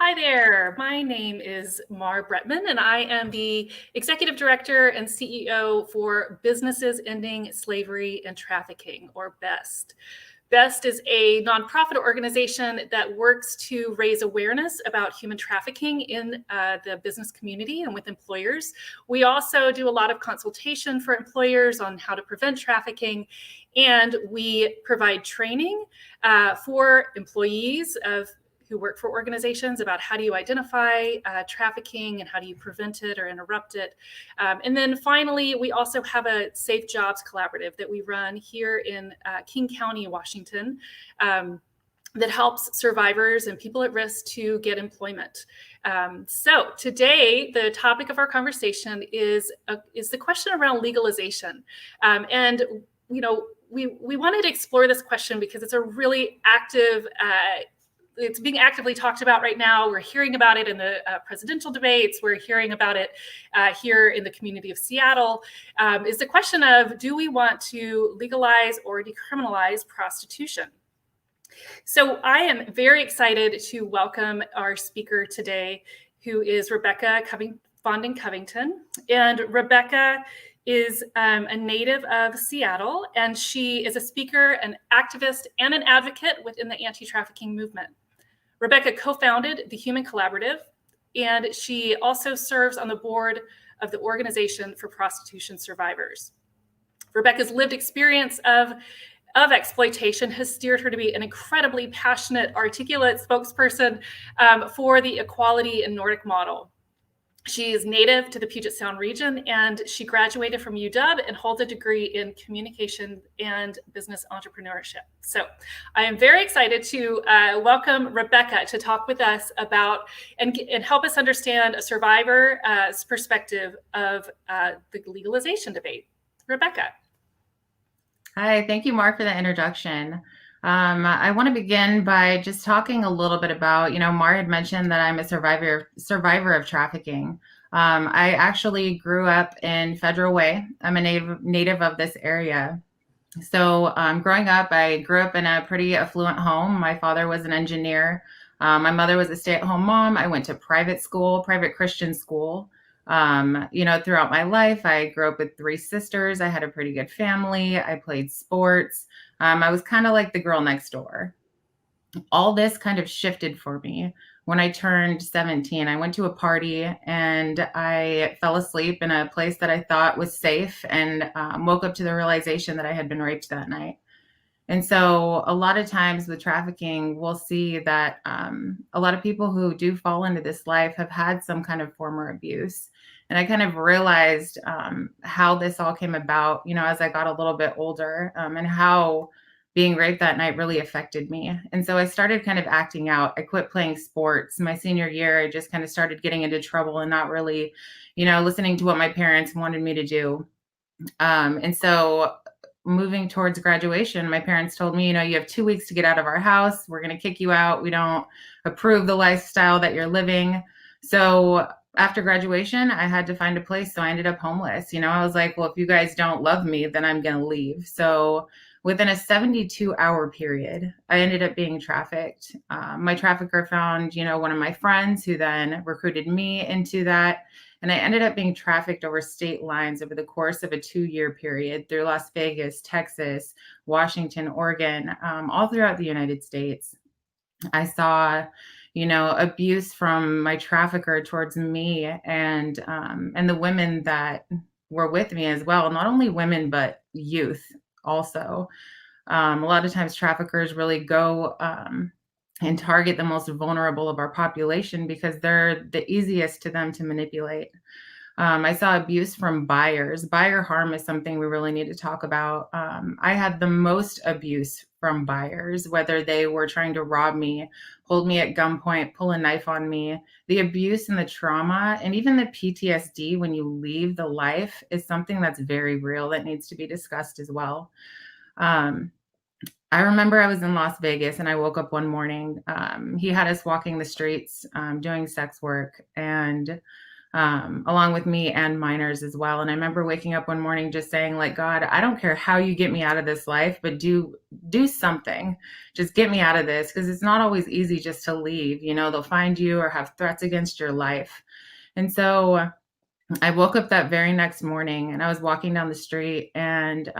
Hi there, my name is Mar Brettmann, and I am the Executive Director and CEO for Businesses Ending Slavery and Trafficking, or BEST. BEST is a nonprofit organization that works to raise awareness about human trafficking in the business community and with employers. We also do a lot of consultation for employers on how to prevent trafficking, and we provide training for employees who work for organizations about how do you identify trafficking and how do you prevent it or interrupt it. And then finally, we also have a Safe Jobs Collaborative that we run here in King County, Washington, that helps survivors and people at risk to get employment. So today, the topic of our conversation is the question around legalization. And we wanted to explore this question because it's a really active it's being actively talked about right now. We're hearing about it in the presidential debates. We're hearing about it here in the community of Seattle. Is the question of, do we want to legalize or decriminalize prostitution? So I am very excited to welcome our speaker today, who is Rebekah Fonden Covington. And Rebekah is a native of Seattle, and she is a speaker, an activist, and an advocate within the anti-trafficking movement. Rebekah co-founded the Human Collaborative, and she also serves on the board of the Organization for Prostitution Survivors. Rebekah's lived experience of exploitation has steered her to be an incredibly passionate, articulate spokesperson for the equality and Nordic model. She is native to the Puget Sound region, and she graduated from UW and holds a degree in communication and business entrepreneurship. So I am very excited to welcome Rebekah to talk with us about and help us understand a survivor's perspective of the legalization debate. Rebekah. Hi, thank you, Mar, for the introduction. I want to begin by just talking a little bit about, Mar had mentioned that I'm a survivor of trafficking. I actually grew up in Federal Way. I'm a native of this area. So growing up, I grew up in a pretty affluent home. My father was an engineer. My mother was a stay-at-home mom. I went to private Christian school. Throughout my life, I grew up with 3 sisters. I had a pretty good family. I played sports. I was kind of like the girl next door. All this kind of shifted for me when I turned 17. I went to a party and I fell asleep in a place that I thought was safe, and woke up to the realization that I had been raped that night. And so a lot of times with trafficking, we'll see that a lot of people who do fall into this life have had some kind of former abuse. And I kind of realized how this all came about, as I got a little bit older, and how being raped that night really affected me. And so I started kind of acting out. I quit playing sports. My senior year, I just kind of started getting into trouble and not really, listening to what my parents wanted me to do. And so moving towards graduation, my parents told me, you have 2 weeks to get out of our house. We're going to kick you out. We don't approve the lifestyle that you're living. So after graduation, I had to find a place. So I ended up homeless. I was like, well, if you guys don't love me, then I'm going to leave. So within a 72-hour period, I ended up being trafficked. My trafficker found, one of my friends who then recruited me into that. And I ended up being trafficked over state lines over the course of a 2-year period through Las Vegas, Texas, Washington, Oregon, all throughout the United States. I saw, abuse from my trafficker towards me and the women that were with me as well. Not only women, but youth also. A lot of times traffickers really go and target the most vulnerable of our population because they're the easiest to them to manipulate. I saw abuse from buyers. Buyer harm is something we really need to talk about. I had the most abuse from buyers, whether they were trying to rob me, hold me at gunpoint, pull a knife on me. The abuse and the trauma and even the PTSD when you leave the life is something that's very real that needs to be discussed as well. I remember I was in Las Vegas and I woke up one morning. He had us walking the streets, doing sex work. And along with me and minors as well. And I remember waking up one morning just saying, like, God, I don't care how you get me out of this life, but do something. Just get me out of this, because it's not always easy just to leave. They'll find you or have threats against your life. And so I woke up that very next morning and I was walking down the street, and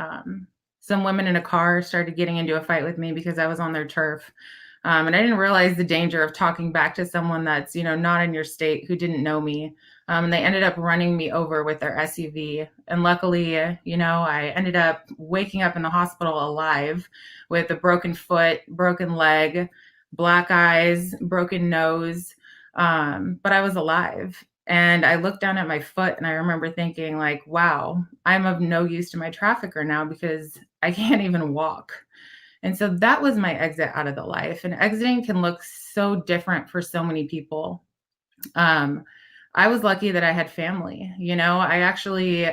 some women in a car started getting into a fight with me because I was on their turf. And I didn't realize the danger of talking back to someone that's, not in your state, who didn't know me. And they ended up running me over with their SUV. And luckily, I ended up waking up in the hospital alive with a broken foot, broken leg, black eyes, broken nose. But I was alive. And I looked down at my foot and I remember thinking, like, wow, I'm of no use to my trafficker now because I can't even walk. And so that was my exit out of the life. And exiting can look so different for so many people. I was lucky that I had family. I actually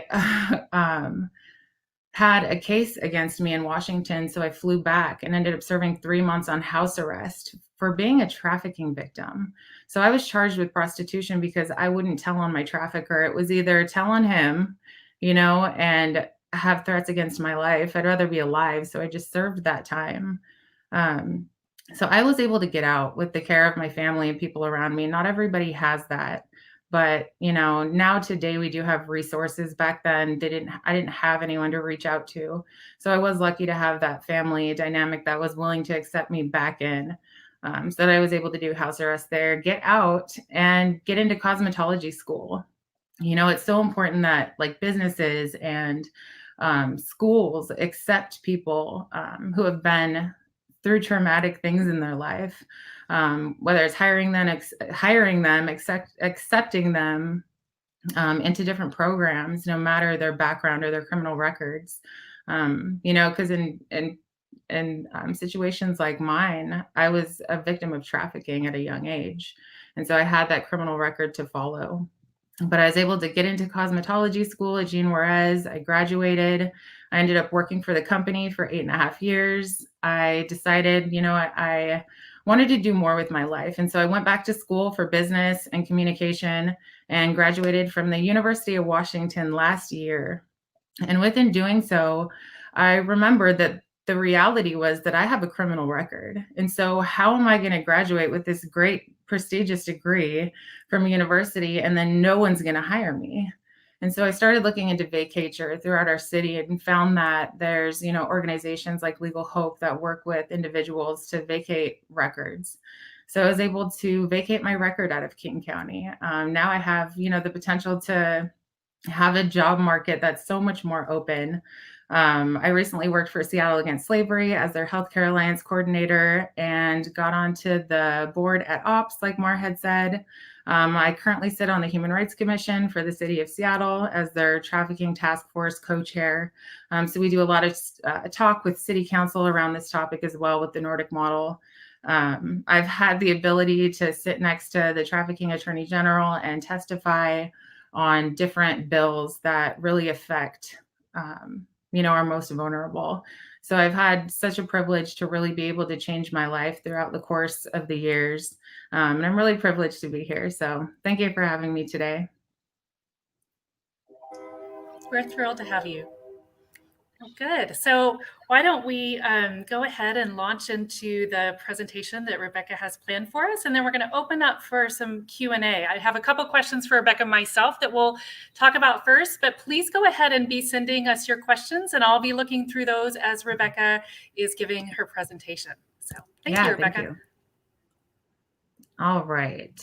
had a case against me in Washington. So I flew back and ended up serving 3 months on house arrest for being a trafficking victim. So I was charged with prostitution because I wouldn't tell on my trafficker. It was either tell on him, and have threats against my life. I'd rather be alive. So I just served that time. So I was able to get out with the care of my family and people around me. Not everybody has that. But, now today we do have resources. Back then I didn't have anyone to reach out to. So I was lucky to have that family dynamic that was willing to accept me back in. So that I was able to do house arrest there, get out and get into cosmetology school. It's so important that like businesses and schools accept people who have been through traumatic things in their life, whether it's hiring them, accepting them into different programs, no matter their background or their criminal records. Because in situations like mine, I was a victim of trafficking at a young age. And so I had that criminal record to follow. But I was able to get into cosmetology school at Jean Juarez. I graduated. I ended up working for the company for 8.5 years. I decided, I wanted to do more with my life. And so I went back to school for business and communication and graduated from the University of Washington last year. And within doing so, I remembered that the reality was that I have a criminal record. And so how am I going to graduate with this great prestigious degree from a university and then no one's going to hire me? And so I started looking into vacatur throughout our city and found that there's, organizations like Legal Hope that work with individuals to vacate records. So I was able to vacate my record out of King County. Now I have, the potential to have a job market that's so much more open. I recently worked for Seattle Against Slavery as their Healthcare Alliance coordinator and got onto the board at OPS, like Mar had said. I currently sit on the Human Rights Commission for the city of Seattle as their Trafficking Task Force co-chair. So we do a lot of talk with city council around this topic as well with the Nordic model. I've had the ability to sit next to the Trafficking Attorney General and testify on different bills that really affect our most vulnerable. So I've had such a privilege to really be able to change my life throughout the course of the years. And I'm really privileged to be here. So thank you for having me today. We're thrilled to have you. Good. So why don't we go ahead and launch into the presentation that Rebekah has planned for us, and then we're going to open up for some Q&A. I have a couple questions for Rebekah myself that we'll talk about first, but please go ahead and be sending us your questions, and I'll be looking through those as Rebekah is giving her presentation. So thank you, Rebekah. Thank you. All right.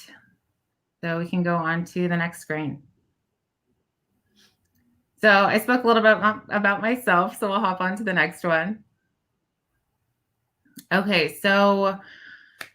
So we can go on to the next screen. So I spoke a little bit about myself, so we'll hop on to the next one. Okay, so,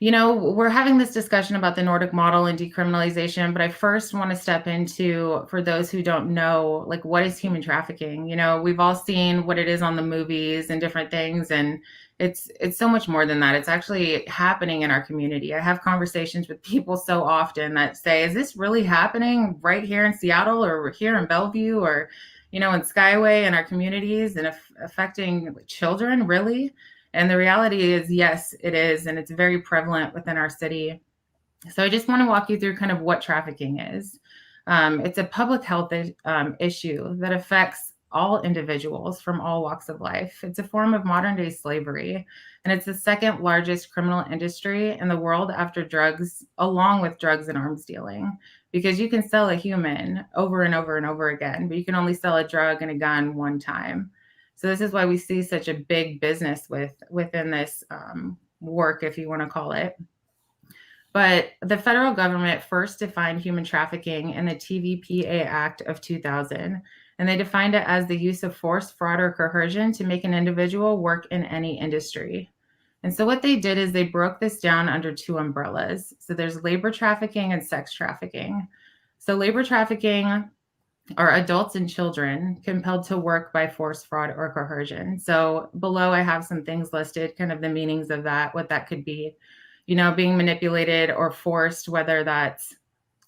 we're having this discussion about the Nordic model and decriminalization, but I first want to step into, for those who don't know, like, what is human trafficking? We've all seen what it is on the movies and different things, and it's so much more than that. It's actually happening in our community. I have conversations with people so often that say, is this really happening right here in Seattle or here in Bellevue or, in Skyway in our communities and affecting children, really? And the reality is, yes, it is. And it's very prevalent within our city. So I just want to walk you through kind of what trafficking is. It's a public health issue that affects all individuals from all walks of life. It's a form of modern day slavery, and it's the second largest criminal industry in the world after drugs, along with drugs and arms dealing. Because you can sell a human over and over and over again, but you can only sell a drug and a gun one time. So this is why we see such a big business within this work, if you want to call it. But the federal government first defined human trafficking in the TVPA Act of 2000, and they defined it as the use of force, fraud, or coercion to make an individual work in any industry. And so what they did is they broke this down under two umbrellas. So there's labor trafficking and sex trafficking. So labor trafficking are adults and children compelled to work by force, fraud, or coercion. So below I have some things listed, kind of the meanings of that, what that could be, being manipulated or forced, whether that's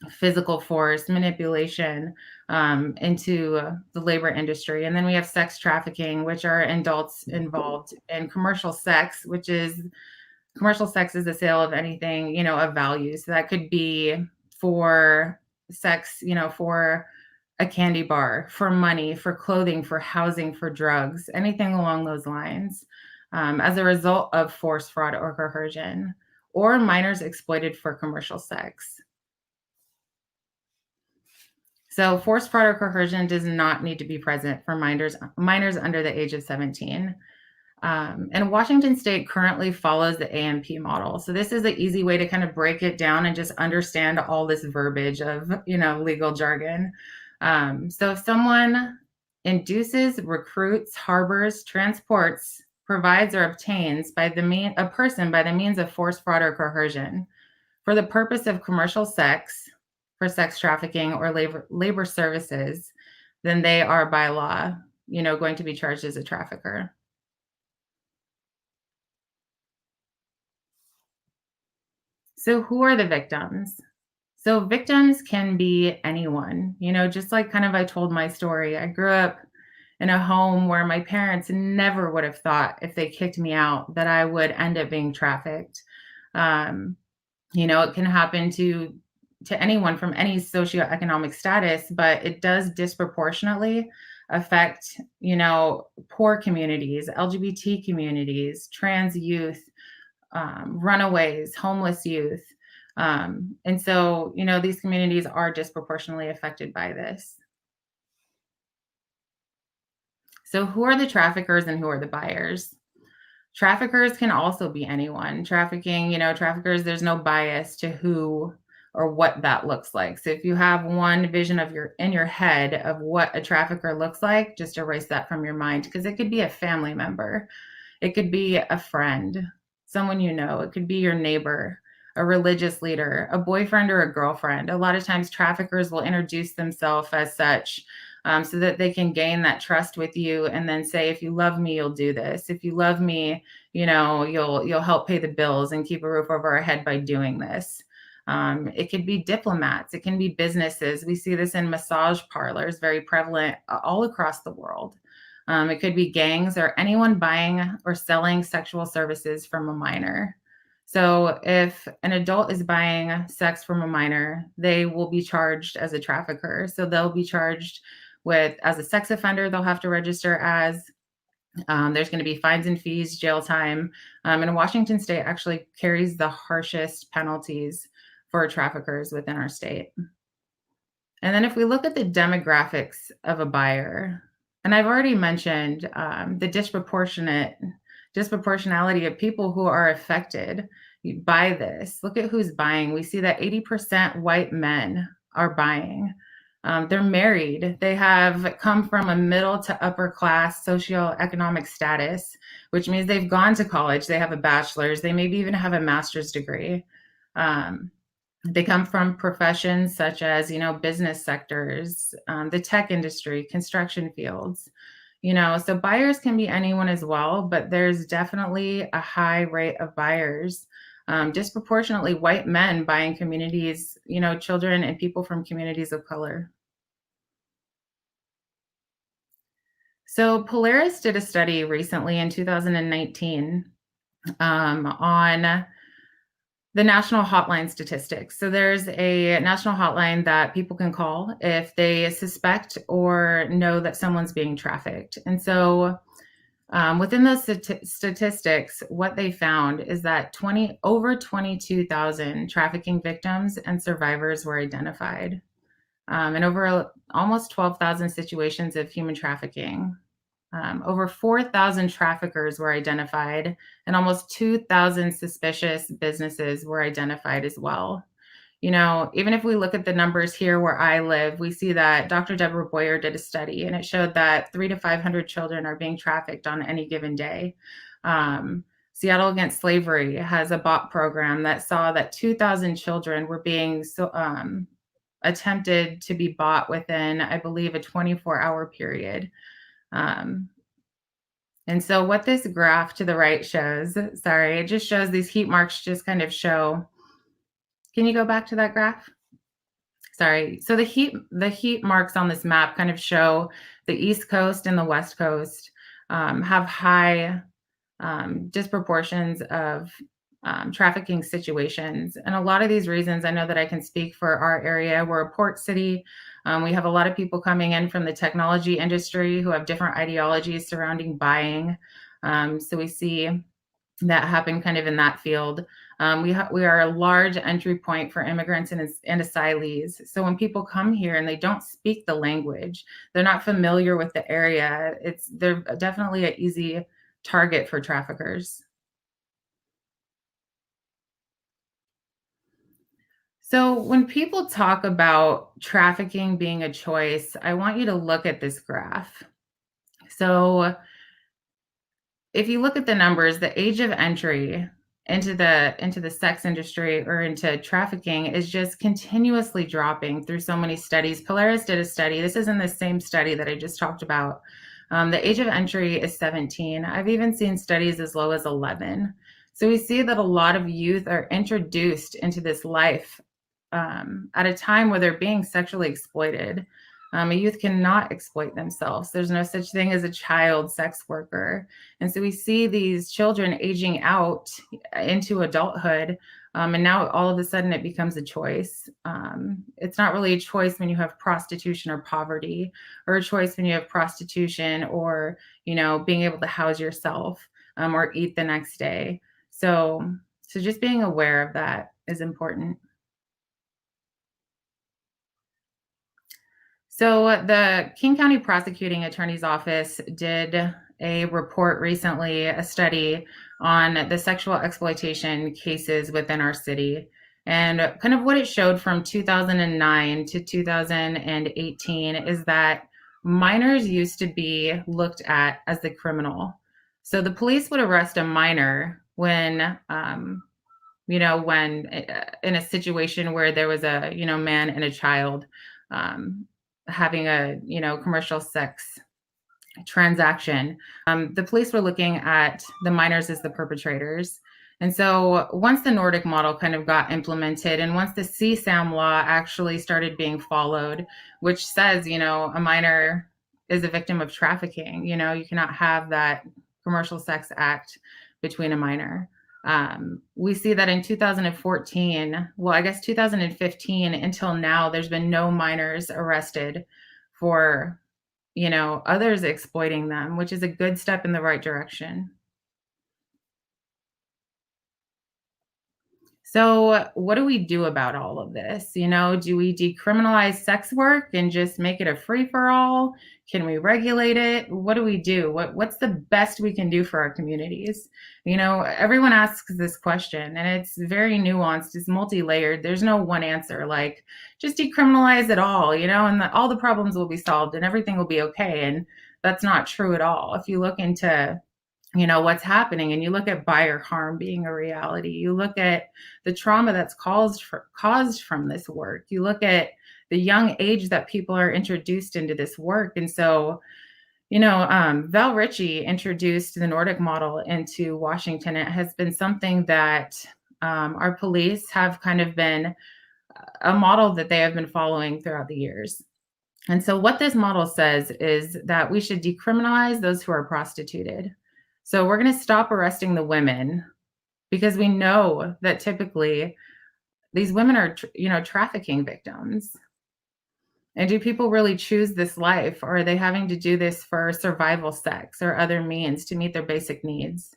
physical force, manipulation into the labor industry. And then we have sex trafficking, which are adults involved in commercial sex, commercial sex is the sale of anything, of value. So that could be for sex, for a candy bar, for money, for clothing, for housing, for drugs, anything along those lines, as a result of force, fraud, or coercion, or minors exploited for commercial sex. So force, fraud, or coercion does not need to be present for minors under the age of 17. And Washington State currently follows the AMP model. So this is an easy way to kind of break it down and just understand all this verbiage of, legal jargon. So if someone induces, recruits, harbors, transports, provides, or obtains a person by the means of force, fraud, or coercion for the purpose of commercial sex, for sex trafficking, or labor services, then they are by law, going to be charged as a trafficker. So who are the victims? So victims can be anyone, just like kind of I told my story. I grew up in a home where my parents never would have thought if they kicked me out that I would end up being trafficked. It can happen to anyone from any socioeconomic status, but it does disproportionately affect, poor communities, LGBT communities, trans youth, runaways, homeless youth. And so, these communities are disproportionately affected by this. So who are the traffickers and who are the buyers? Traffickers can also be anyone. Traffickers, there's no bias to who or what that looks like. So if you have one vision in your head of what a trafficker looks like, just erase that from your mind, because it could be a family member. It could be a friend, someone it could be your neighbor, a religious leader, a boyfriend or a girlfriend. A lot of times traffickers will introduce themselves as such, so that they can gain that trust with you and then say, if you love me, you'll do this. If you love me, you'll help pay the bills and keep a roof over our head by doing this. It could be diplomats. It can be businesses. We see this in massage parlors, very prevalent all across the world. It could be gangs or anyone buying or selling sexual services from a minor. So if an adult is buying sex from a minor, they will be charged as a trafficker. So they'll be charged as a sex offender, they'll have to register as. There's going to be fines and fees, jail time. And Washington State actually carries the harshest penalties for traffickers within our state. And then if we look at the demographics of a buyer, and I've already mentioned the disproportionality of people who are affected by this. Look at who's buying. We see that 80% white men are buying. They're married. They have come from a middle to upper class socioeconomic status, which means they've gone to college. They have a bachelor's. They maybe even have a master's degree. They come from professions such as, business sectors, the tech industry, construction fields. So buyers can be anyone as well, but there's definitely a high rate of buyers. Disproportionately white men buying communities, children and people from communities of color. So Polaris did a study recently in 2019 on the national hotline statistics. So there's a national hotline that people can call if they suspect or know that someone's being trafficked. And so within those statistics, what they found is that over 22,000 trafficking victims and survivors were identified, and over almost 12,000 situations of human trafficking. Over 4,000 traffickers were identified, and almost 2,000 suspicious businesses were identified as well. Even if we look at the numbers here where I live, we see that Dr. Deborah Boyer did a study, and it showed that 300 to 500 children are being trafficked on any given day. Seattle Against Slavery has a BOP program that saw that 2,000 children were being attempted to be bought within, I believe, a 24-hour period. And so what this graph to the right shows, it just shows these heat marks just kind of show. Can you go back to that graph? Sorry. So the heat marks on this map kind of show the East Coast and the West Coast have high disproportions of trafficking situations. And a lot of these reasons, I know that I can speak for our area. We're a port city. We have a lot of people coming in from the technology industry who have different ideologies surrounding buying. So we see that happen kind of in that field. We are a large entry point for immigrants and asylees. So when people come here and they don't speak the language, they're not familiar with the area, they're definitely an easy target for traffickers. So when people talk about trafficking being a choice, I want you to look at this graph. So if you look at the numbers, the age of entry into the sex industry or into trafficking is just continuously dropping through so many studies. Polaris did a study. This is in the same study that I just talked about. The age of entry is 17. I've even seen studies as low as 11. So we see that a lot of youth are introduced into this life at a time where they're being sexually exploited. A youth cannot exploit themselves. There's no such thing as a child sex worker. And so we see these children aging out into adulthood. And now all of a sudden it becomes a choice. It's not really a choice when you have prostitution or poverty, or a choice when you have prostitution or, being able to house yourself or eat the next day. So just being aware of that is important. So the King County Prosecuting Attorney's Office did a report recently, a study on the sexual exploitation cases within our city. And kind of what it showed from 2009 to 2018 is that minors used to be looked at as the criminal. So the police would arrest a minor when in a situation where there was a, man and a child having a, commercial sex transaction. The police were looking at the minors as the perpetrators. And so once the Nordic model kind of got implemented, and once the CSAM law actually started being followed, which says, a minor is a victim of trafficking, you cannot have that commercial sex act between a minor. We see that in 2014, 2015 until now, there's been no minors arrested for, others exploiting them, which is a good step in the right direction. So what do we do about all of this? Do we decriminalize sex work and just make it a free-for-all? Can we regulate it? What do we do? What's the best we can do for our communities? Everyone asks this question, and it's very nuanced. It's multi-layered. There's no one answer, like just decriminalize it all, and all the problems will be solved and everything will be okay. And that's not true at all. If you look into what's happening, and you look at buyer harm being a reality, you look at the trauma that's caused from this work, you look at the young age that people are introduced into this work. And so, Val Ritchie introduced the Nordic model into Washington. It has been something that our police have kind of been a model that they have been following throughout the years. And so what this model says is that we should decriminalize those who are prostituted. So we're going to stop arresting the women because we know that typically these women are, trafficking victims. And do people really choose this life, or are they having to do this for survival sex or other means to meet their basic needs?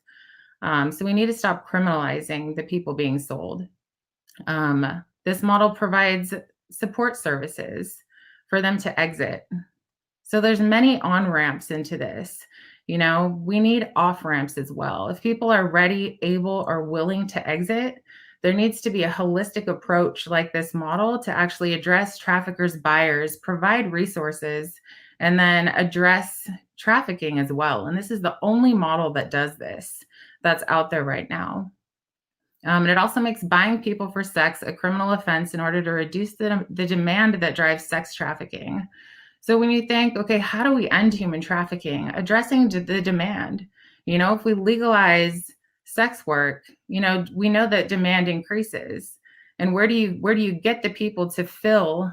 So we need to stop criminalizing the people being sold. This model provides support services for them to exit. So there's many on-ramps into this. We need off-ramps as well. If people are ready, able, or willing to exit, there needs to be a holistic approach like this model to actually address traffickers, buyers, provide resources, and then address trafficking as well. And this is the only model that does this that's out there right now. And it also makes buying people for sex a criminal offense in order to reduce the demand that drives sex trafficking. So when you think, okay, how do we end human trafficking? Addressing the demand. If we legalize sex work, we know that demand increases. And where do you get the people to fill,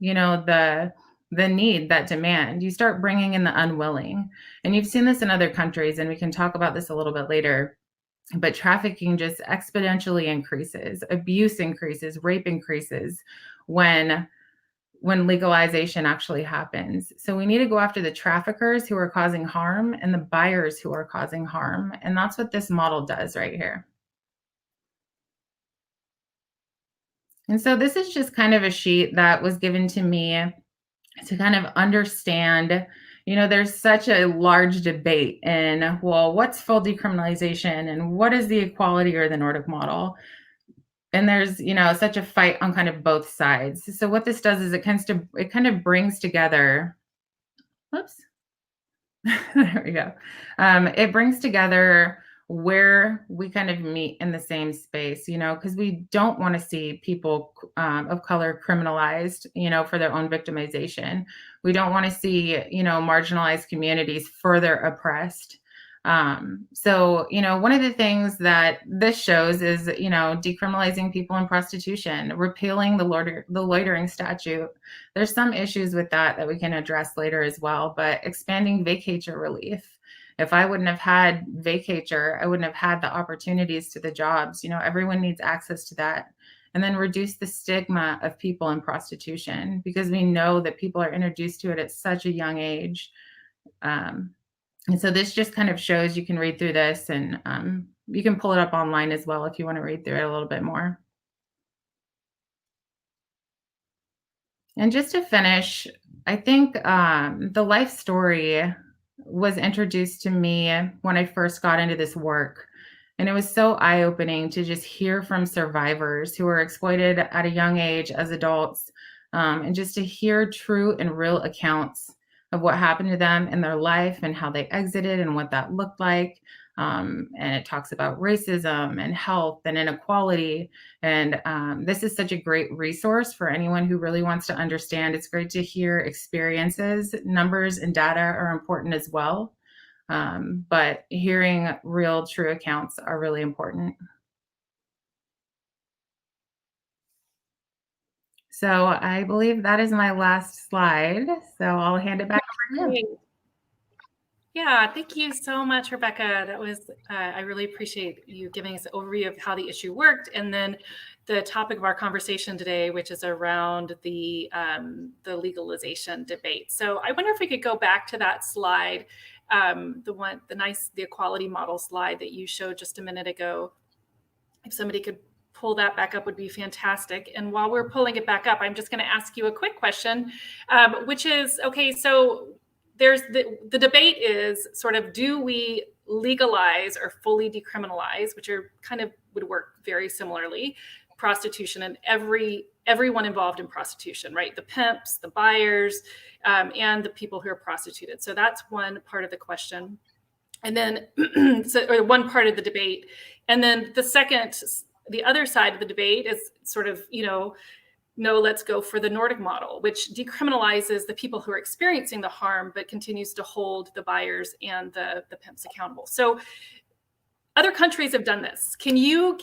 the need, that demand? You start bringing in the unwilling. And you've seen this in other countries, and we can talk about this a little bit later. But trafficking just exponentially increases, abuse increases, rape increases when legalization actually happens. So we need to go after the traffickers who are causing harm and the buyers who are causing harm. And that's what this model does right here. And so this is just kind of a sheet that was given to me to kind of understand, there's such a large debate in, well, what's full decriminalization and what is the equality or the Nordic model? And there's, such a fight on kind of both sides. So what this does is it kind of brings together, whoops, there we go. It brings together where we kind of meet in the same space, because we don't want to see people of color criminalized, for their own victimization. We don't want to see, marginalized communities further oppressed. So, one of the things that this shows is, decriminalizing people in prostitution, repealing the loitering statute. There's some issues with that we can address later as well, but expanding vacatur relief. If I wouldn't have had vacatur, I wouldn't have had the opportunities to the jobs. Everyone needs access to that. And then reduce the stigma of people in prostitution, because we know that people are introduced to it at such a young age. And so this just kind of shows, you can read through this, and you can pull it up online as well if you want to read through it a little bit more. And just to finish, I think the life story was introduced to me when I first got into this work. And it was so eye-opening to just hear from survivors who were exploited at a young age as adults, and just to hear true and real accounts of what happened to them in their life and how they exited and what that looked like. And it talks about racism and health and inequality. And this is such a great resource for anyone who really wants to understand. It's great to hear experiences. Numbers and data are important as well. But hearing real, true accounts are really important. So I believe that is my last slide. So I'll hand it back over to you. Yeah, thank you so much, Rebekah. That was, I really appreciate you giving us an overview of how the issue worked. And then the topic of our conversation today, which is around the legalization debate. So I wonder if we could go back to that slide, the equality model slide that you showed just a minute ago. If somebody could pull that back up, would be fantastic. And while we're pulling it back up, I'm just going to ask you a quick question, which is, okay, so there's the debate is sort of, do we legalize or fully decriminalize, which are kind of would work very similarly, prostitution and everyone involved in prostitution, right? The pimps, the buyers, and the people who are prostituted. So that's one part of the question. And then, or one part of the debate. And then the other side of the debate is sort of, no, let's go for the Nordic model, which decriminalizes the people who are experiencing the harm, but continues to hold the buyers and the pimps accountable. So other countries have done this. Can you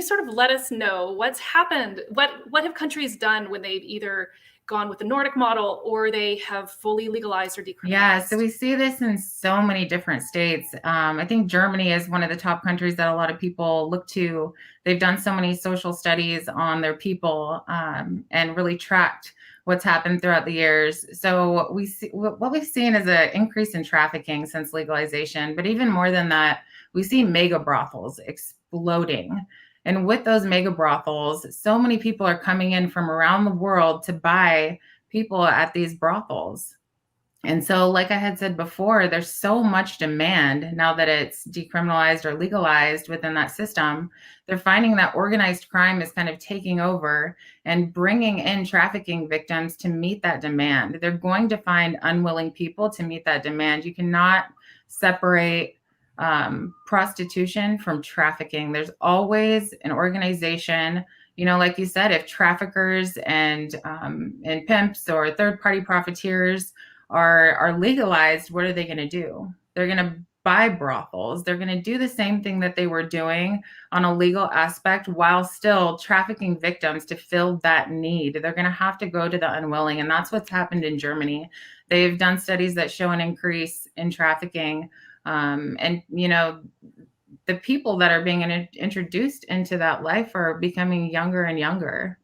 sort of let us know what's happened? What have countries done when they've either gone with the Nordic model, or they have fully legalized or decriminalized. Yeah, so we see this in so many different states. I think Germany is one of the top countries that a lot of people look to. They've done so many social studies on their people and really tracked what's happened throughout the years. So we see what we've seen is an increase in trafficking since legalization, but even more than that, we see mega brothels exploding. And with those mega brothels, so many people are coming in from around the world to buy people at these brothels. And so, like I had said before, there's so much demand now that it's decriminalized or legalized within that system. They're finding that organized crime is kind of taking over and bringing in trafficking victims to meet that demand. They're going to find unwilling people to meet that demand. You cannot separate prostitution from trafficking. There's always an organization. Like you said, if traffickers and pimps or third-party profiteers are legalized, what are they going to do? They're going to buy brothels. They're going to do the same thing that they were doing on a legal aspect while still trafficking victims to fill that need. They're going to have to go to the unwilling. And that's what's happened in Germany. They've done studies that show an increase in trafficking. The people that are being introduced into that life are becoming younger and younger.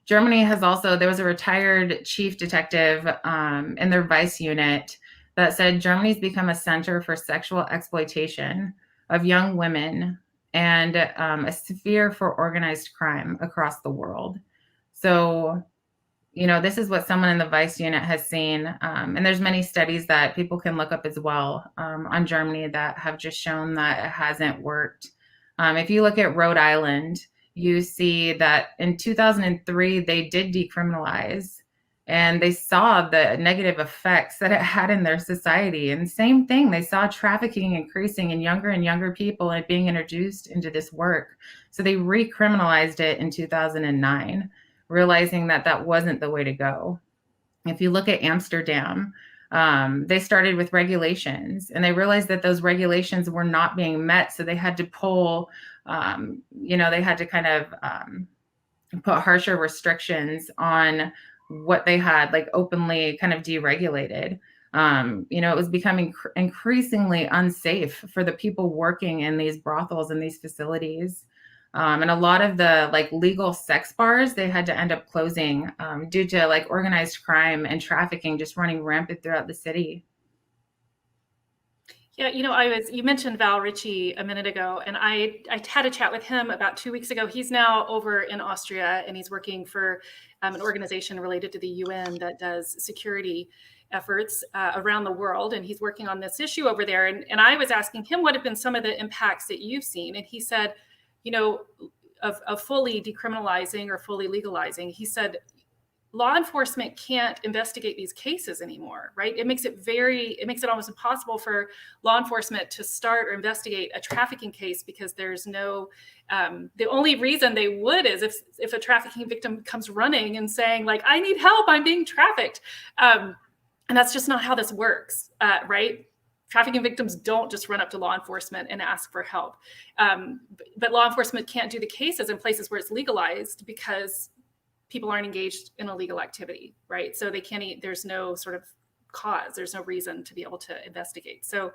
Germany has also, there was a retired chief detective in their vice unit that said Germany's become a center for sexual exploitation of young women and a sphere for organized crime across the world. So, this is what someone in the vice unit has seen. And there's many studies that people can look up as well on Germany that have just shown that it hasn't worked. If you look at Rhode Island, you see that in 2003, they did decriminalize and they saw the negative effects that it had in their society. And same thing, they saw trafficking increasing in younger and younger people and being introduced into this work. So they recriminalized it in 2009, realizing that that wasn't the way to go. If you look at Amsterdam, they started with regulations and they realized that those regulations were not being met. So they had to pull, they had to kind of put harsher restrictions on what they had, like openly kind of deregulated. It was becoming increasingly unsafe for the people working in these brothels and these facilities. And a lot of the legal sex bars, they had to end up closing due to organized crime and trafficking just running rampant throughout the city. Yeah, you mentioned Val Ritchie a minute ago, and I had a chat with him about 2 weeks ago. He's now over in Austria, and he's working for an organization related to the UN that does security efforts around the world, and he's working on this issue over there. And I was asking him what have been some of the impacts that you've seen, and he said, of fully decriminalizing or fully legalizing, he said, law enforcement can't investigate these cases anymore, right? It makes it almost impossible for law enforcement to start or investigate a trafficking case because there's no, the only reason they would is if a trafficking victim comes running and saying I need help, I'm being trafficked. And that's just not how this works, right? Trafficking victims don't just run up to law enforcement and ask for help. But law enforcement can't do the cases in places where it's legalized because people aren't engaged in illegal activity, right? So they can't, there's no sort of cause, there's no reason to be able to investigate. So,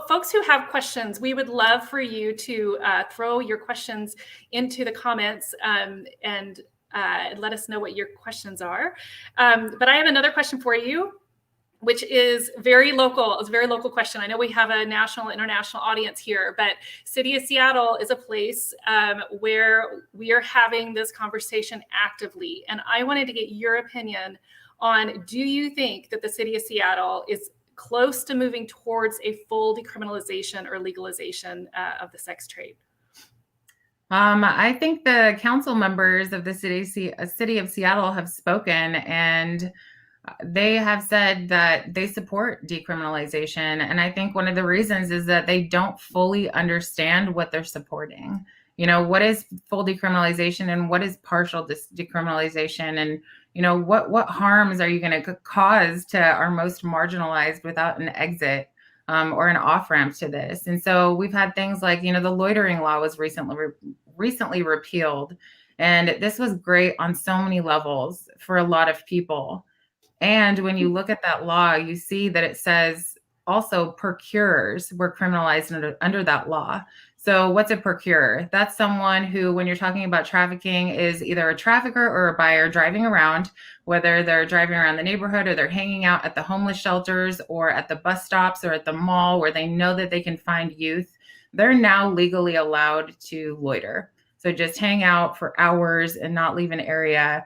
folks who have questions, we would love for you to throw your questions into the comments and let us know what your questions are. But I have another question for you, which is very local. It's a very local question. I know we have a national, international audience here, but City of Seattle is a place where we are having this conversation actively. And I wanted to get your opinion on, do you think that the City of Seattle is close to moving towards a full decriminalization or legalization of the sex trade? I think the council members of the City of Seattle have spoken, and they have said that they support decriminalization. And I think one of the reasons is that they don't fully understand what they're supporting. What is full decriminalization and what is partial decriminalization? And, what harms are you going to cause to our most marginalized without an exit or an off-ramp to this? And so we've had things like, the loitering law was recently repealed. And this was great on so many levels for a lot of people. And when you look at that law, you see that it says also procurers were criminalized under that law. So what's a procurer? That's someone who, when you're talking about trafficking, is either a trafficker or a buyer driving around, whether they're driving around the neighborhood or they're hanging out at the homeless shelters or at the bus stops or at the mall where they know that they can find youth. They're now legally allowed to loiter. So just hang out for hours and not leave an area,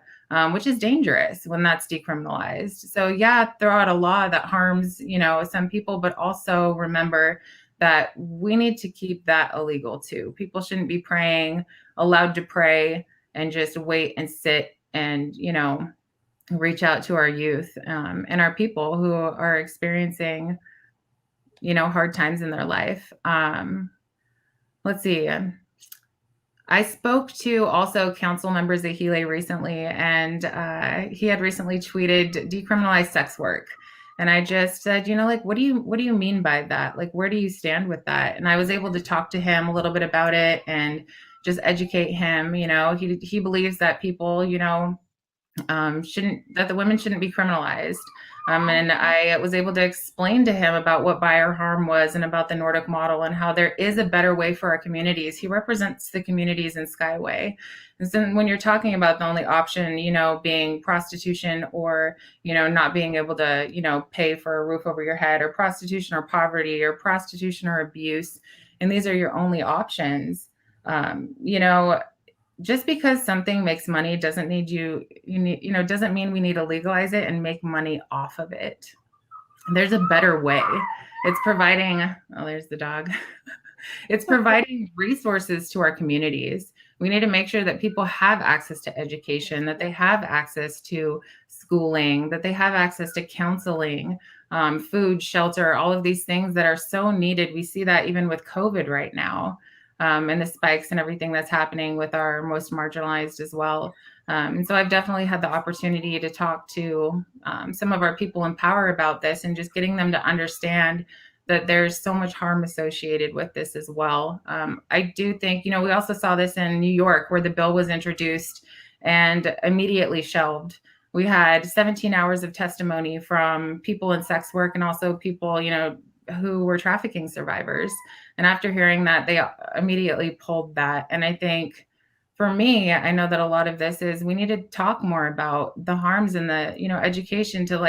which is dangerous when that's decriminalized. So yeah, throw out a law that harms, some people, but also remember that we need to keep that illegal too. People shouldn't be allowed to pray and just wait and sit and, reach out to our youth and our people who are experiencing, hard times in their life. Let's see. I spoke to also council member Zahile recently, and he had recently tweeted decriminalize sex work. And I just said, what do you mean by that? Like, where do you stand with that? And I was able to talk to him a little bit about it and just educate him. He believes that people, that the women shouldn't be criminalized. And I was able to explain to him about what buyer harm was and about the Nordic model and how there is a better way for our communities. He represents the communities in Skyway. And so when you're talking about the only option, being prostitution or, not being able to, pay for a roof over your head, or prostitution or poverty, or prostitution or abuse, and these are your only options, just because something makes money doesn't mean we need to legalize it and make money off of it. There's a better way. It's providing, there's the dog. It's providing resources to our communities. We need to make sure that people have access to education, that they have access to schooling, that they have access to counseling, food, shelter, all of these things that are so needed. We see that even with COVID right now. And the spikes and everything that's happening with our most marginalized as well. And so I've definitely had the opportunity to talk to some of our people in power about this and just getting them to understand that there's so much harm associated with this as well. I do think, we also saw this in New York where the bill was introduced and immediately shelved. We had 17 hours of testimony from people in sex work and also people, who were trafficking survivors. And after hearing that, they immediately pulled that. And I think for me, I know that a lot of this is we need to talk more about the harms and the, education to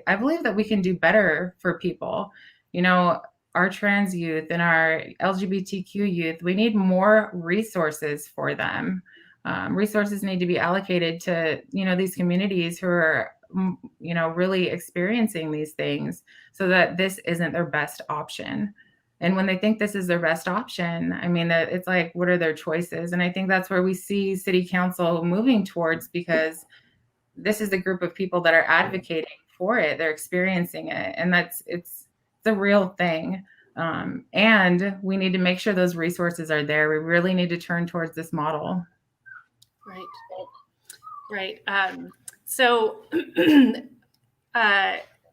I believe that we can do better for people, our trans youth and our LGBTQ youth. We need more resources for them. Resources need to be allocated to, these communities who are really experiencing these things so that this isn't their best option. And when they think this is their best option, that it's like, what are their choices? And I think that's where we see city council moving towards, because this is the group of people that are advocating for it. They're experiencing it. And it's the real thing. And we need to make sure those resources are there. We really need to turn towards this model. Right. So,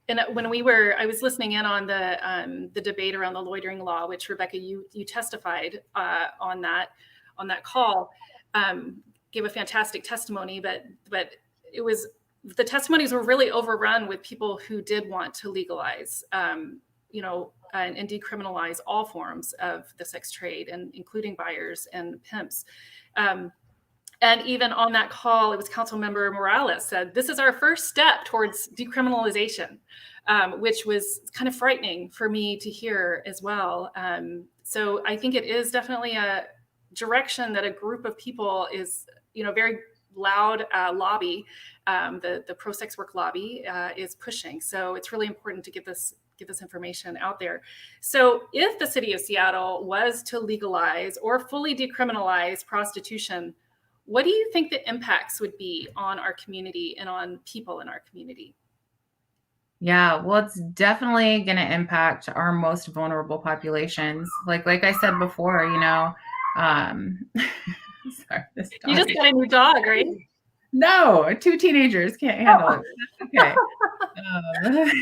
and I was listening in on the debate around the loitering law, which Rebekah, you testified on that call, gave a fantastic testimony, but the testimonies were really overrun with people who did want to legalize, and decriminalize all forms of the sex trade, and including buyers and pimps. And even on that call, it was Councilmember Morales said, this is our first step towards decriminalization, which was kind of frightening for me to hear as well. So I think it is definitely a direction that a group of people is, very loud lobby, the pro-sex work lobby is pushing. So it's really important to get this information out there. So if the city of Seattle was to legalize or fully decriminalize prostitution, what do you think the impacts would be on our community and on people in our community? Yeah, well, it's definitely going to impact our most vulnerable populations. Like I said before, sorry, this dog. You just got a new dog, right? No, 2 teenagers can't handle it. That's okay.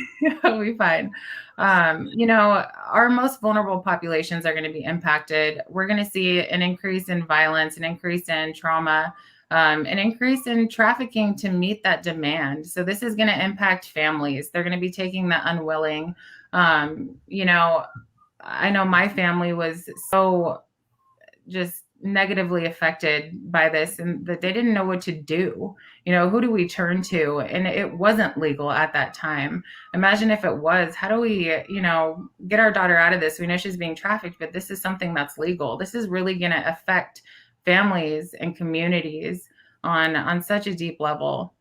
It'll be fine. Our most vulnerable populations are going to be impacted. We're going to see an increase in violence, an increase in trauma. an increase in trafficking to meet that demand. So this is going to impact families. They're going to be taking the unwilling. You know, I know my family was so just negatively affected by this, and that they didn't know what to do. You know, who do we turn to? And it wasn't legal at that time. Imagine if it was. How do we, you know, get our daughter out of this? We know she's being trafficked, but this is something that's legal. This is really going to affect families and communities on such a deep level.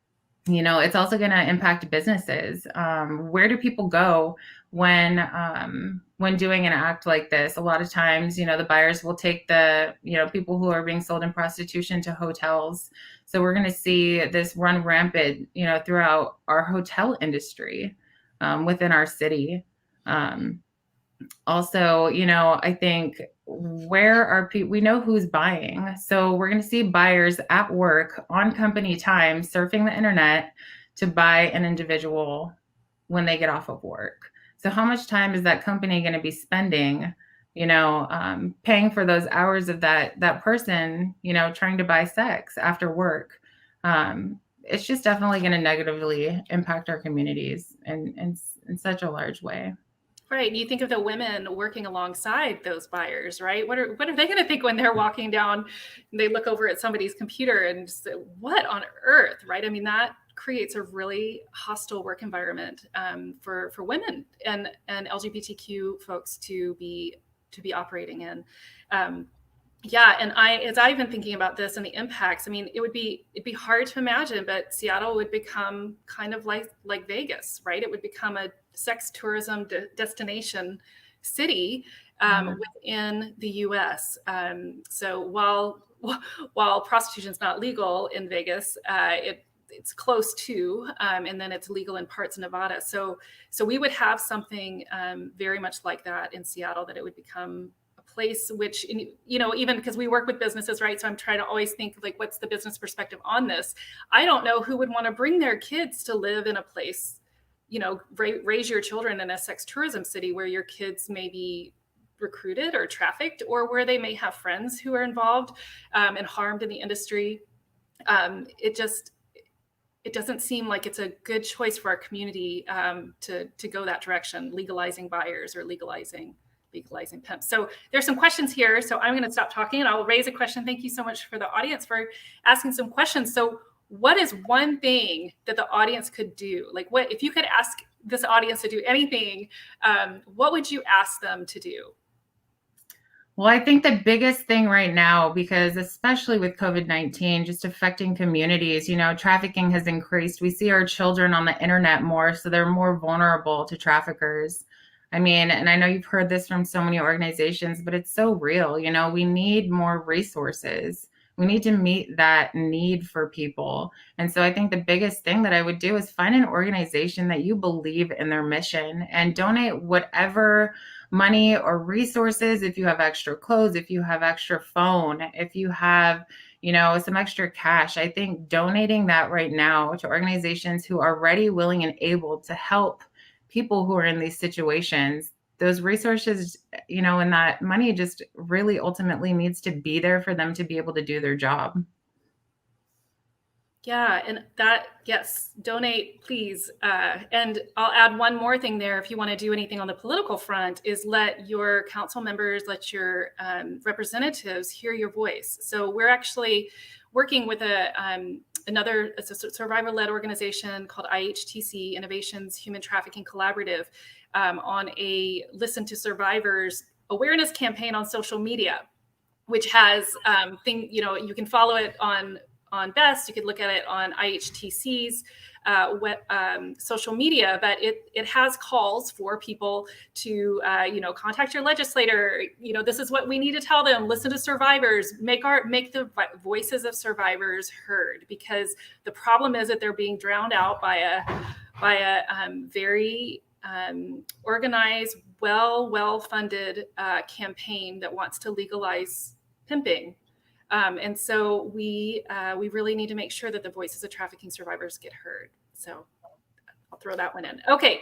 You know, it's also going to impact businesses. Where do people go when doing an act like this? A lot of times, you know, the buyers will take the, you know, people who are being sold in prostitution to hotels. So we're going to see this run rampant, you know, throughout our hotel industry within our city. Also, you know, I think where are people, we know who's buying. So we're going to see buyers at work on company time surfing the internet to buy an individual when they get off of work. So how much time is that company going to be spending, you know, paying for those hours of that person, you know, trying to buy sex after work? It's just definitely going to negatively impact our communities in such a large way. Right. You think of the women working alongside those buyers, right? What are they going to think when they're walking down and they look over at somebody's computer and say, what on earth, right? I mean, that creates a really hostile work environment for women and LGBTQ folks to be operating in. Yeah, and as I've been thinking about this and the impacts, I mean, it'd be hard to imagine, but Seattle would become kind of like Vegas, right? It would become a sex tourism destination city within the U.S. So while prostitution is not legal in Vegas, it's close to, and then it's legal in parts of Nevada. So we would have something very much like that in Seattle, that it would become place which, you know, even because we work with businesses, right? So I'm trying to always think like, what's the business perspective on this? I don't know who would want to bring their kids to live in a place, you know, raise your children in a sex tourism city where your kids may be recruited or trafficked, or where they may have friends who are involved and harmed in the industry. It doesn't seem like it's a good choice for our community to go that direction, legalizing buyers or legalizing pimps. So there's some questions here. So I'm going to stop talking and I'll raise a question. Thank you so much for the audience for asking some questions. So what is one thing that the audience could do? Like, what if you could ask this audience to do anything, what would you ask them to do? Well, I think the biggest thing right now, because especially with COVID-19 just affecting communities, you know, trafficking has increased. We see our children on the internet more, so they're more vulnerable to traffickers. I mean, and I know you've heard this from so many organizations, but it's so real. You know, we need more resources. We need to meet that need for people. And so I think the biggest thing that I would do is find an organization that you believe in their mission and donate whatever money or resources. If you have extra clothes, if you have extra phone, if you have, you know, some extra cash, I think donating that right now to organizations who are ready, willing, and able to help people who are in these situations, those resources, you know, and that money just really ultimately needs to be there for them to be able to do their job. Yeah, and that, yes, donate, please. And I'll add one more thing there. If you want to do anything on the political front, is let your council members, let your representatives hear your voice. So we're actually working with another survivor-led organization called IHTC, Innovations Human Trafficking Collaborative, on a Listen to Survivors awareness campaign on social media, which has you know, you can follow it on BEST, you could look at it on IHTC's social media, but it has calls for people to you know, contact your legislator. You know, this is what we need to tell them. Listen to survivors. Make the voices of survivors heard, because the problem is that they're being drowned out by a very organized, well-funded campaign that wants to legalize pimping. And so we really need to make sure that the voices of trafficking survivors get heard. So I'll throw that one in. Okay,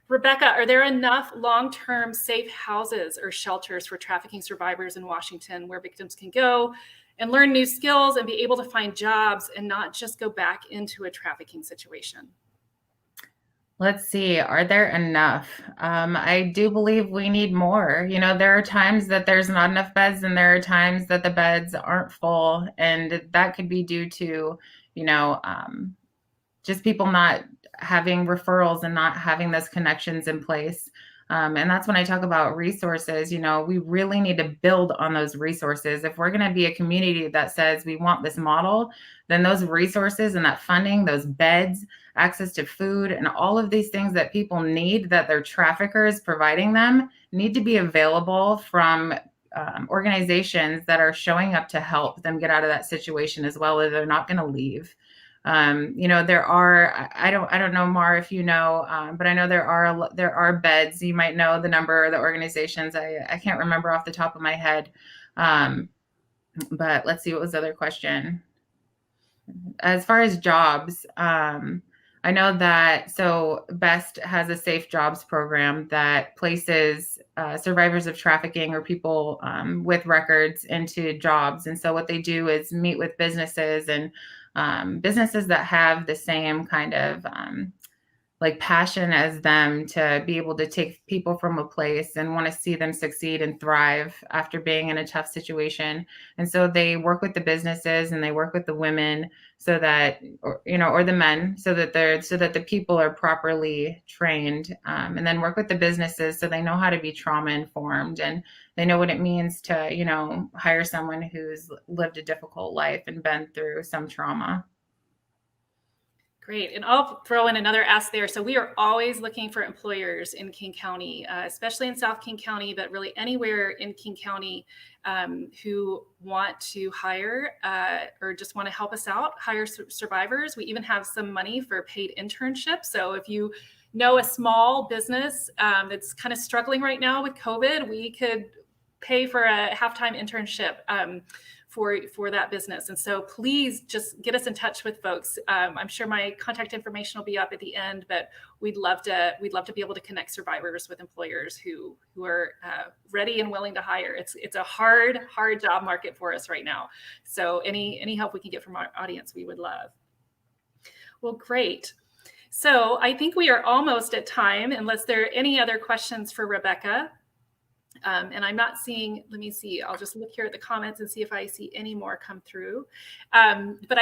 Rebekah, are there enough long-term safe houses or shelters for trafficking survivors in Washington where victims can go and learn new skills and be able to find jobs and not just go back into a trafficking situation? Let's see, are there enough? I do believe we need more. There are times that there's not enough beds, and there are times that the beds aren't full, and that could be due to, just people not having referrals and not having those connections in place. And that's when I talk about resources. We really need to build on those resources. If we're going to be a community that says we want this model, then those resources and that funding, those beds, access to food, and all of these things that people need that their traffickers providing them need to be available from organizations that are showing up to help them get out of that situation as well, as they're not going to leave. There are, I don't know, Mar, if you know, but I know there are beds. You might know the number of the organizations. I can't remember off the top of my head. But let's see, what was the other question? As far as jobs, I know that, so BEST has a safe jobs program that places survivors of trafficking or people with records into jobs. And so what they do is meet with businesses and businesses that have the same kind of passion as them to be able to take people from a place and want to see them succeed and thrive after being in a tough situation. And so they work with the businesses and they work with the women so that, or the men, so that the people are properly trained, and then work with the businesses so they know how to be trauma informed and they know what it means to, hire someone who's lived a difficult life and been through some trauma. Great. And I'll throw in another ask there. So we are always looking for employers in King County, especially in South King County, but really anywhere in King County who want to hire or just want to help us out, hire survivors. We even have some money for paid internships. So if you know a small business that's kind of struggling right now with COVID, we could pay for a half-time internship for that business. And so please just get us in touch with folks. I'm sure my contact information will be up at the end, but we'd love to be able to connect survivors with employers who are ready and willing to hire. It's a hard job market for us right now. So any help we can get from our audience, we would love. Well, great. So I think we are almost at time, unless there are any other questions for Rebekah. And I'm not seeing, let me see, I'll just look here at the comments and see if I see any more come through. But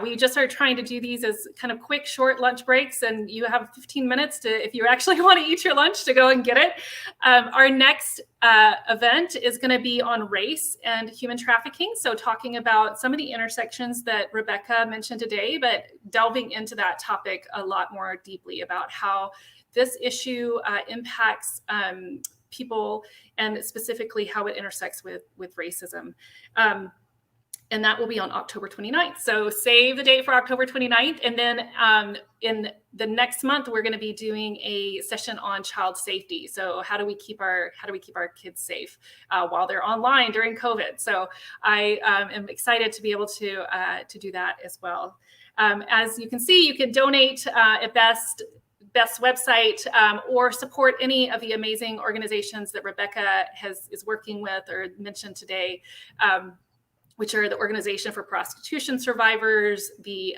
we just are trying to do these as kind of quick, short lunch breaks. And you have 15 minutes to, if you actually want to eat your lunch, to go and get it. Our next event is going to be on race and human trafficking. So talking about some of the intersections that Rebekah mentioned today, but delving into that topic a lot more deeply about how this issue impacts people, and specifically how it intersects with racism. And that will be on October 29th. So save the date for October 29th. And then in the next month, we're going to be doing a session on child safety. So how do we keep our kids safe while they're online during COVID? So I am excited to be able to do that as well. As you can see, you can donate at BEST website or support any of the amazing organizations that Rebekah is working with or mentioned today, which are the Organization for Prostitution Survivors, the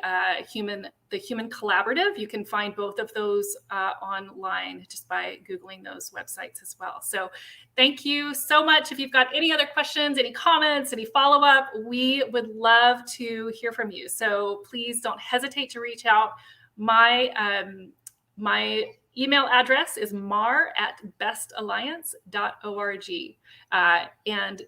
Human Collaborative. You can find both of those online just by Googling those websites as well. So thank you so much. If you've got any other questions, any comments, any follow-up, we would love to hear from you. So please don't hesitate to reach out. My email address is mar@bestalliance.org. And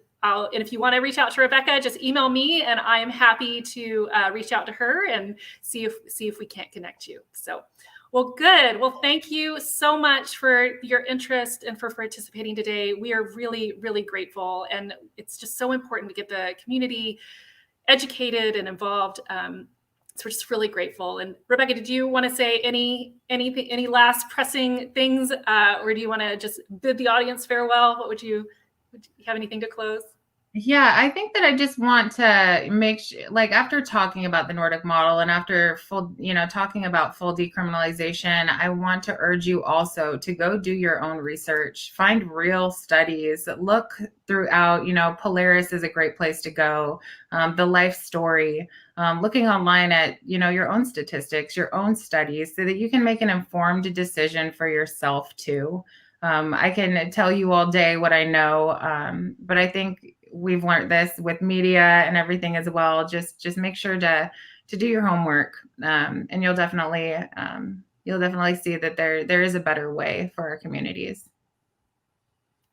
if you want to reach out to Rebekah, just email me and I am happy to reach out to her and see if we can't connect you. So, well, good. Well, thank you so much for your interest and for participating today. We are really, really grateful. And it's just so important to get the community educated and involved. So we're just really grateful. And Rebekah, did you want to say any last pressing things, or do you want to just bid the audience farewell? Would you have anything to close? Yeah, I think that I just want to make sure, like after talking about the Nordic model and after full, talking about full decriminalization, I want to urge you also to go do your own research, find real studies, look throughout, Polaris is a great place to go, the life story, looking online at, your own statistics, your own studies, so that you can make an informed decision for yourself too. I can tell you all day what I know, but I think we've learned this with media and everything as well. Just make sure to do your homework, and you'll definitely see that there is a better way for our communities.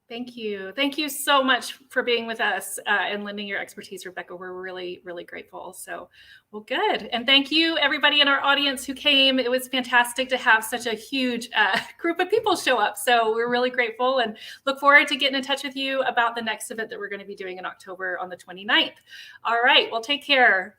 Thank you. Thank you so much for being with us and lending your expertise, Rebekah. We're really, really grateful. So, well, good. And thank you, everybody in our audience who came. It was fantastic to have such a huge group of people show up. So we're really grateful and look forward to getting in touch with you about the next event that we're going to be doing in October on the 29th. All right. Well, take care.